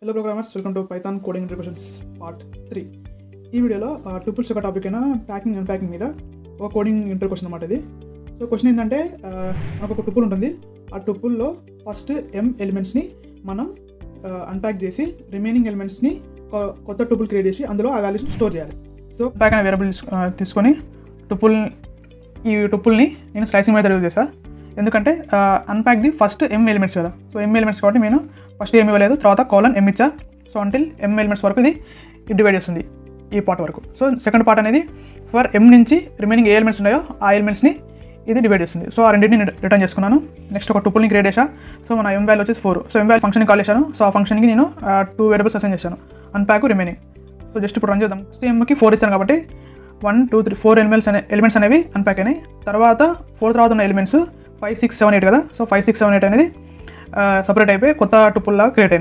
Hello programmers, welcome to Python coding introductions part 3. ఈ వీడియోలో tuples ఒక టాపిక్ అయినా ప్యాకింగ్ అన్ప్యాకింగ్ మీద ఒక కోడింగ్ ఇంటర్ క్వశ్చన్ అనమాట ఇది. సో క్వశ్చన్ ఏంటంటే, మనకు ఒక టుపుల్ ఉంటుంది. ఆ టుపుల్లో ఫస్ట్ m ఎలిమెంట్స్ని మనం అన్ప్యాక్ చేసి రిమైనింగ్ ఎలిమెంట్స్ని కొత్త టుపుల్ క్రియేట్ చేసి అందులో ఆ వాల్యూస్ని స్టోర్ చేయాలి. సో ప్యాక్ అనే వేరియబుల్ తీసుకొని ఈ టుపుల్ని నేను స్లైసింగ్ మెథడ్ యూజ్ చేశాను. ఎందుకంటే unpack the first m elements కదా. సో m ఎలిమెంట్స్ కాబట్టి నేను ఫస్ట్ ఏమి ఇవ్వలేదు, తర్వాత m ఇచ్చా. సో అంటిల్ m ఎలిమెంట్స్ వరకు ఇది డివైడ్ చేస్తుంది ఈ పార్ట్ వరకు. సో సెకండ్ పార్ట్ అనేది ఫర్ m నుంచి రిమైనింగ్ ఏ ఎలిమెంట్స్ ఉన్నాయో ఆ ఎలిమెంట్స్ని ఇది డివైడ్ చేస్తుంది. సో ఆ రెండింటిని నేను రిటర్న్ చేసుకున్నాను. నెక్స్ట్ ఒక టుపుల్ని క్రియేట్ చేశాను. సో మన m వాల్యూ వచ్చేసి 4. సో m వాల్యూ ఫంక్షన్కి కాల్ చేశాను. సో ఆ ఫంక్షన్కి నేను 2 వేరియబుల్స్ అసైన్ చేశాను, అన్ప్యాక్ రిమైనింగ్. సో జస్ట్ ఇప్పుడు రన్ చేద్దాం. ఫస్ట్ mకి 4 ఇచ్చాను కాబట్టి 1 2 3 4 ఎలిమెంట్స్ అనేవి అన్ప్యాక్ అయినాయి. తర్వాత 4 తర్వాత ఉన్న ఎలిమెంట్స్ 5 6 7 8 కదా. సో 5 6 7 8 అనేది సపరేట్ అయిపోయి కొత్త టుపుల్లా క్రియేట్ అయింది.